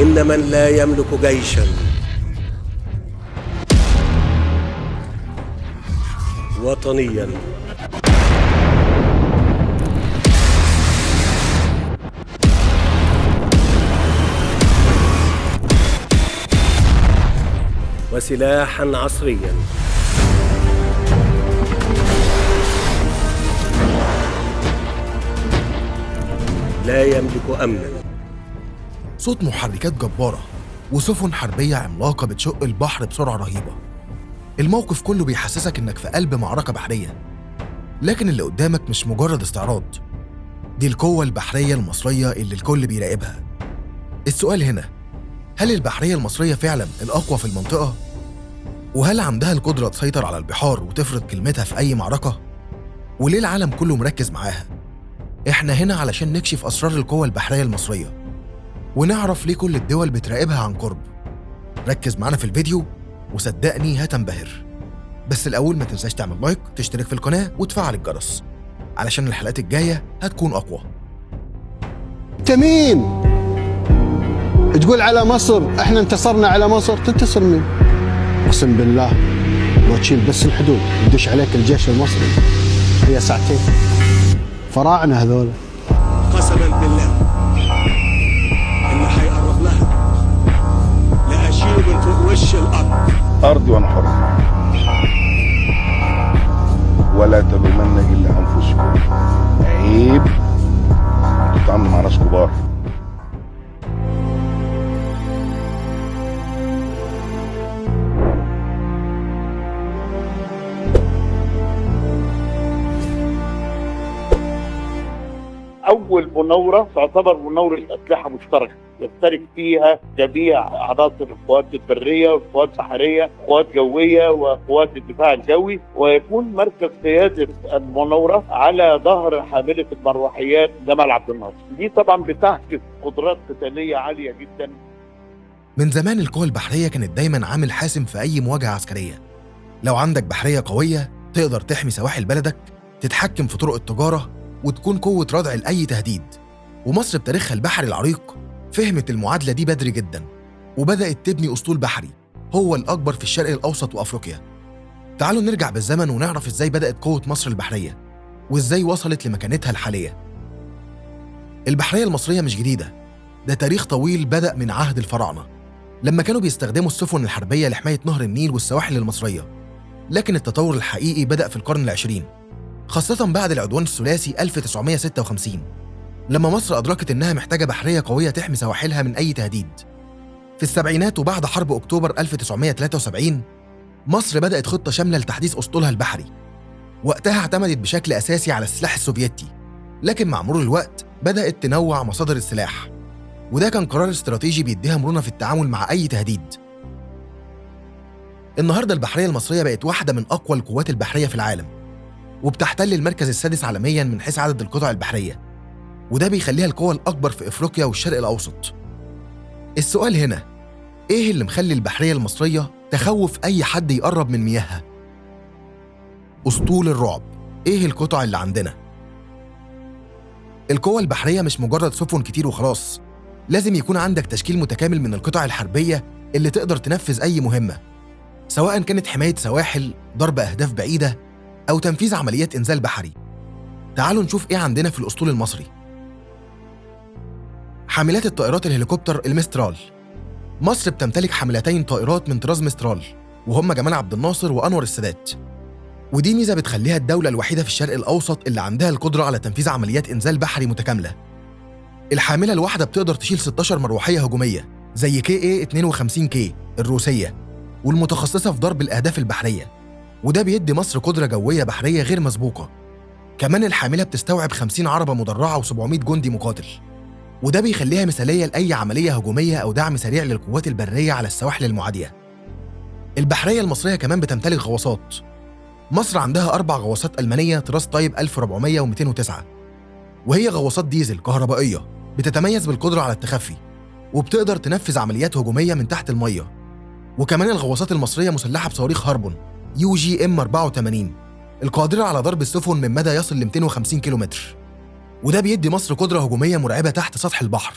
إن من لا يملك جيشا وطنيا وسلاحا عصريا لا يملك أمنا. صوت محركات جبارة وسفن حربية عملاقة بتشق البحر بسرعة رهيبة. الموقف كله بيحسسك إنك في قلب معركة بحرية، لكن اللي قدامك مش مجرد استعراض، دي القوة البحرية المصرية اللي الكل بيراقبها. السؤال هنا، هل البحرية المصرية فعلا الأقوى في المنطقة؟ وهل عندها القدرة تسيطر على البحار وتفرض كلمتها في أي معركة؟ وليه العالم كله مركز معاها؟ إحنا هنا علشان نكشف أسرار القوة البحرية المصرية ونعرف ليه كل الدول بتراقبها عن قرب. ركز معانا في الفيديو وصدقني هتنبهر. بس الأول ما تنساش تعمل لايك، تشترك في القناة وتفعل الجرس علشان الحلقات الجاية هتكون أقوى. تميم تقول على مصر احنا انتصرنا على مصر، تنتصر مين؟ اقسم بالله لو تشيل بس الحدود يدش عليك الجيش المصري هي ساعتين. فراعنة هذول. قسما بالله اللي حيقرب لها لأشيله من فوق وش الأرض. أرضي وأنا حر، ولا تلومن إلا أنفسكم. عيب تتعامل مع ناس كبار. أول مناورة تعتبر مناورة أسلحة مشتركة يشترك فيها جميع عناصر القوات البرية والقوات البحرية والقوات الجوية وقوات الدفاع الجوي، ويكون مركز قيادة المناورة على ظهر حاملة المروحيات جمال عبد الناصر. دي طبعا بتعكس قدرات قتالية عالية جدا. من زمان القوى البحرية كانت دايماً عامل حاسم في أي مواجهة عسكرية. لو عندك بحرية قوية تقدر تحمي سواحل بلدك، تتحكم في طرق التجارة، وتكون قوة ردع لأي تهديد. ومصر بتاريخها البحري العريق فهمت المعادلة دي بدري جداً، وبدأت تبني أسطول بحري هو الأكبر في الشرق الأوسط وأفريقيا. تعالوا نرجع بالزمن ونعرف إزاي بدأت قوة مصر البحرية وإزاي وصلت لمكانتها الحالية. البحرية المصرية مش جديدة، ده تاريخ طويل بدأ من عهد الفراعنة لما كانوا بيستخدموا السفن الحربية لحماية نهر النيل والسواحل المصرية. لكن التطور الحقيقي بدأ في القرن العشرين، خاصة بعد العدوان الثلاثي 1956 لما مصر أدركت إنها محتاجة بحرية قوية تحمي سواحلها من أي تهديد. في السبعينات وبعد حرب أكتوبر 1973 مصر بدأت خطة شاملة لتحديث أسطولها البحري. وقتها اعتمدت بشكل أساسي على السلاح السوفيتي، لكن مع مرور الوقت بدأت تنوع مصادر السلاح، وده كان قرار استراتيجي بيديها مرونة في التعامل مع أي تهديد. النهاردة البحرية المصرية بقت واحدة من أقوى القوات البحرية في العالم، وبتحتل المركز السادس عالمياً من حيث عدد القطع البحرية، وده بيخليها القوة الأكبر في إفريقيا والشرق الأوسط. السؤال هنا، إيه اللي مخلي البحرية المصرية تخوف أي حد يقرب من مياهها؟ أسطول الرعب. إيه القطع اللي عندنا؟ القوة البحرية مش مجرد سفن كتير وخلاص، لازم يكون عندك تشكيل متكامل من القطع الحربية اللي تقدر تنفذ أي مهمة، سواء كانت حماية سواحل، ضرب أهداف بعيدة، أو تنفيذ عمليات إنزال بحري. تعالوا نشوف إيه عندنا في الأسطول المصري. حاملات الطائرات الهليكوبتر المسترال. مصر بتمتلك حاملتين طائرات من طراز مسترال، وهم جمال عبد الناصر وأنور السادات. ودي ميزة بتخليها الدولة الوحيدة في الشرق الأوسط اللي عندها القدرة على تنفيذ عمليات إنزال بحري متكاملة. الحاملة الواحدة بتقدر تشيل 16 مروحية هجومية زي KA-52K الروسية، والمتخصصة في ضرب الأهداف البحرية، وده بيدي مصر قدرة جوية بحرية غير مسبوقة. كمان الحاملة بتستوعب 50 عربة مدرعة و700 جندي مقاتل، وده بيخليها مثالية لأي عملية هجومية أو دعم سريع للقوات البرية على السواحل المعادية. البحرية المصرية كمان بتمتلك غواصات. مصر عندها 4 غواصات ألمانية طراز تايب 1400 و209، وهي غواصات ديزل كهربائية بتتميز بالقدرة على التخفي، وبتقدر تنفذ عمليات هجومية من تحت المية. وكمان الغواصات المصرية مسلحة بصواريخ هاربون UGM-84 القادرة على ضرب السفن من مدى يصل ل 250 كيلومتر، وده بيدي مصر قدرة هجومية مرعبة تحت سطح البحر.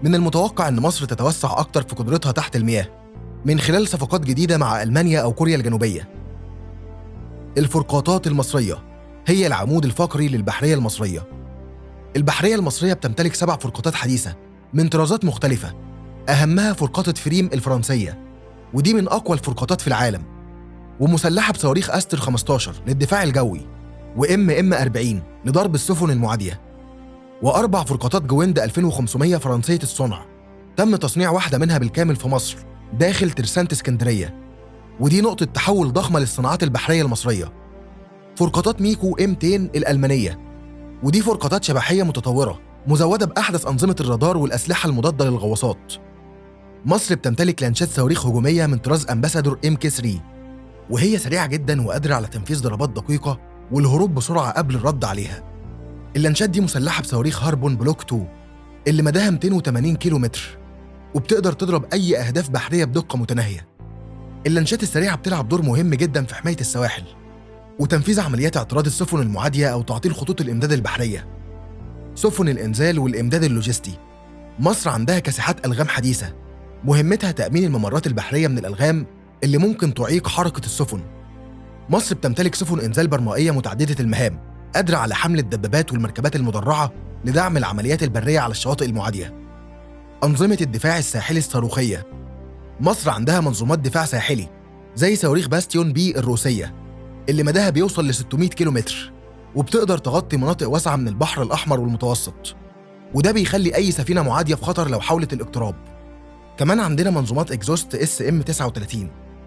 من المتوقع إن مصر تتوسع أكتر في قدرتها تحت المياه من خلال صفقات جديدة مع ألمانيا أو كوريا الجنوبية. الفرقاطات المصرية هي العمود الفقري للبحرية المصرية. البحرية المصرية بتمتلك 7 فرقاطات حديثة من طرازات مختلفة، أهمها فرقاطة فريم الفرنسية، ودي من أقوى الفرقاطات في العالم، ومسلحة بصواريخ أستر 15 للدفاع الجوي وMM40 لضرب السفن المعادية، و4 فرقاطات جويند 2500 فرنسية الصنع، تم تصنيع واحدة منها بالكامل في مصر داخل ترسانة اسكندرية، ودي نقطة تحول ضخمة للصناعات البحرية المصرية. فرقاطات ميكو M200 الألمانية، ودي فرقاطات شبحية متطورة مزودة بأحدث أنظمة الرادار والأسلحة المضادة للغواصات. مصر بتمتلك لانشات صواريخ هجومية من طراز أمباسادور MK3، وهي سريعة جدا وقادرة على تنفيذ ضربات دقيقة والهروب بسرعة قبل الرد عليها. اللانشات دي مسلحة بصواريخ هاربون بلوك 2 اللي مداها 280 كيلو متر، وبتقدر تضرب أي أهداف بحرية بدقة متناهية. اللانشات السريعة بتلعب دور مهم جدا في حماية السواحل وتنفيذ عمليات اعتراض السفن المعادية أو تعطيل خطوط الإمداد البحرية. سفن الإنزال والإمداد اللوجستي، مصر عندها كاسحات ألغام حديثة مهمتها تأمين الممرات البحرية من الألغام اللي ممكن تعيق حركة السفن. مصر بتمتلك سفن إنزال برمائية متعددة المهام قادرة على حمل الدبابات والمركبات المدرعة لدعم العمليات البرية على الشواطئ المعادية. أنظمة الدفاع الساحلي الصاروخية، مصر عندها منظومات دفاع ساحلي زي صواريخ باستيون بي الروسية اللي مداها بيوصل ل 600 كيلو متر، وبتقدر تغطي مناطق واسعة من البحر الأحمر والمتوسط، وده بيخلي أي سفينة معادية في خطر لو حاولت الاقتراب. كمان عندنا منظومات إكزوست SM39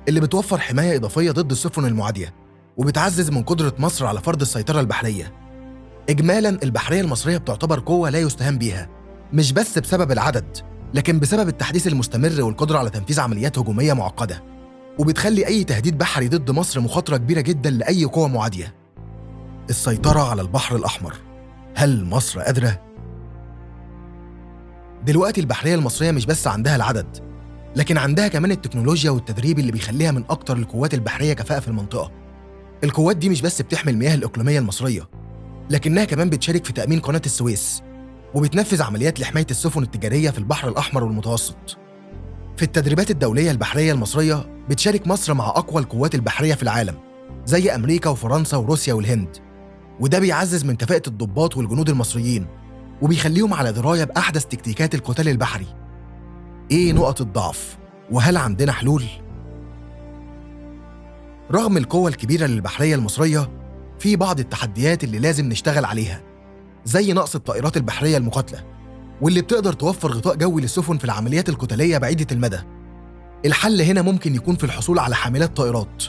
اللي بتوفر حماية إضافية ضد السفن المعادية وبتعزز من قدرة مصر على فرض السيطرة البحرية. إجمالاً البحرية المصرية بتعتبر قوة لا يستهان بيها، مش بس بسبب العدد لكن بسبب التحديث المستمر والقدرة على تنفيذ عمليات هجومية معقدة، وبتخلي أي تهديد بحري ضد مصر مخاطرة كبيرة جداً لأي قوة معادية. السيطرة على البحر الأحمر، هل مصر قادرة؟ دلوقتي البحرية المصرية مش بس عندها العدد، لكن عندها كمان التكنولوجيا والتدريب اللي بيخليها من أكتر القوات البحرية كفاءة في المنطقة. القوات دي مش بس بتحمي المياه الإقليمية المصرية، لكنها كمان بتشارك في تأمين قناة السويس وبتنفذ عمليات لحماية السفن التجارية في البحر الأحمر والمتوسط. في التدريبات الدولية البحرية المصرية بتشارك مصر مع أقوى القوات البحرية في العالم زي أمريكا وفرنسا وروسيا والهند، وده بيعزز من كفاءة الضباط والجنود المصريين وبيخليهم على دراية بأحدث تكتيكات القتال البحري. إيه نقط الضعف؟ وهل عندنا حلول؟ رغم القوة الكبيرة للبحرية المصرية، في بعض التحديات اللي لازم نشتغل عليها، زي نقص الطائرات البحرية المقاتلة واللي بتقدر توفر غطاء جوي للسفن في العمليات القتالية بعيدة المدى. الحل هنا ممكن يكون في الحصول على حاملات طائرات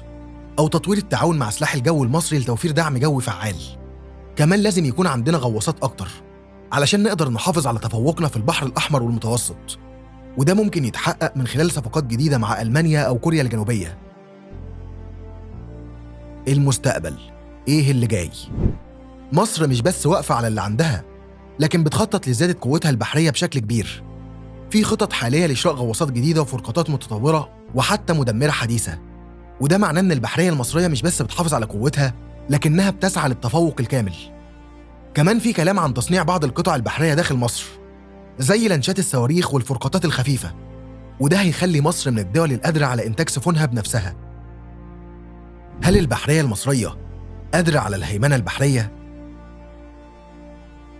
أو تطوير التعاون مع سلاح الجو المصري لتوفير دعم جوي فعال. كمان لازم يكون عندنا غواصات أكتر علشان نقدر نحافظ على تفوقنا في البحر الأحمر والمتوسط، وده ممكن يتحقق من خلال صفقات جديدة مع ألمانيا أو كوريا الجنوبية. المستقبل، إيه اللي جاي؟ مصر مش بس واقفة على اللي عندها، لكن بتخطط لزيادة قوتها البحرية بشكل كبير. في خطط حالية لإشراء غواصات جديدة وفرقاطات متطورة وحتى مدمرة حديثة، وده معناه إن البحرية المصرية مش بس بتحافظ على قوتها، لكنها بتسعى للتفوق الكامل. كمان في كلام عن تصنيع بعض القطع البحرية داخل مصر زي لانشات الصواريخ والفرقاطات الخفيفة، وده هيخلي مصر من الدول القادرة على إنتاج سفنها بنفسها. هل البحرية المصرية قادرة على الهيمنة البحرية؟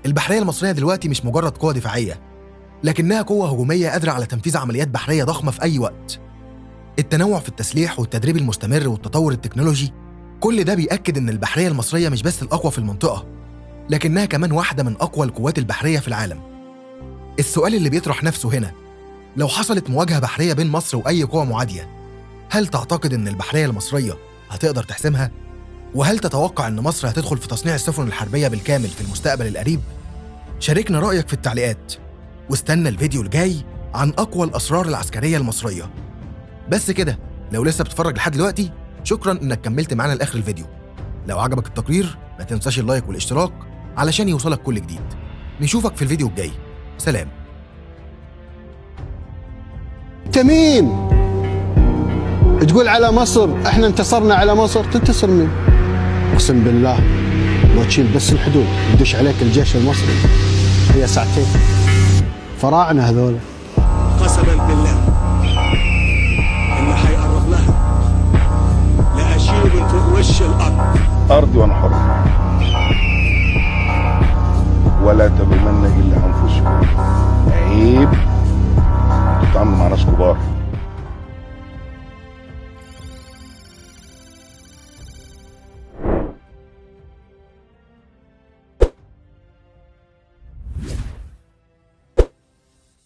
البحرية المصرية دلوقتي مش مجرد قوة دفاعية، لكنها قوة هجومية قادرة على تنفيذ عمليات بحرية ضخمة في أي وقت. التنوع في التسليح والتدريب المستمر والتطور التكنولوجي، كل ده بيأكد إن البحرية المصرية مش بس الأقوى في المنطقة، لكنها كمان واحدة من أقوى القوات البحرية في العالم. السؤال اللي بيطرح نفسه هنا، لو حصلت مواجهة بحرية بين مصر وأي قوة معادية، هل تعتقد إن البحرية المصرية هتقدر تحسمها؟ وهل تتوقع إن مصر هتدخل في تصنيع السفن الحربية بالكامل في المستقبل القريب؟ شاركنا رأيك في التعليقات، واستنى الفيديو الجاي عن أقوى الأسرار العسكرية المصرية. بس كده، لو لسه بتتفرج لحد دلوقتي، شكراً إنك كملت معانا لآخر الفيديو. لو عجبك التقرير ما تنساش اللايك والاشتراك علشان يوصلك كل جديد. نشوفك في الفيديو الجاي، سلام. تميم تقول على مصر احنا انتصرنا على مصر، تنتصر مين؟ اقسم بالله لو تشيل بس الحدود يدش عليك الجيش المصري هي ساعتين. فراعنه هذول. قسما بالله اللي هيقرب لها لأشيله من فوق وش الأرض. ارضي وانا حر، ولا تلومن الا انفسكم. عيب تتعاملوا مع ناس كبار.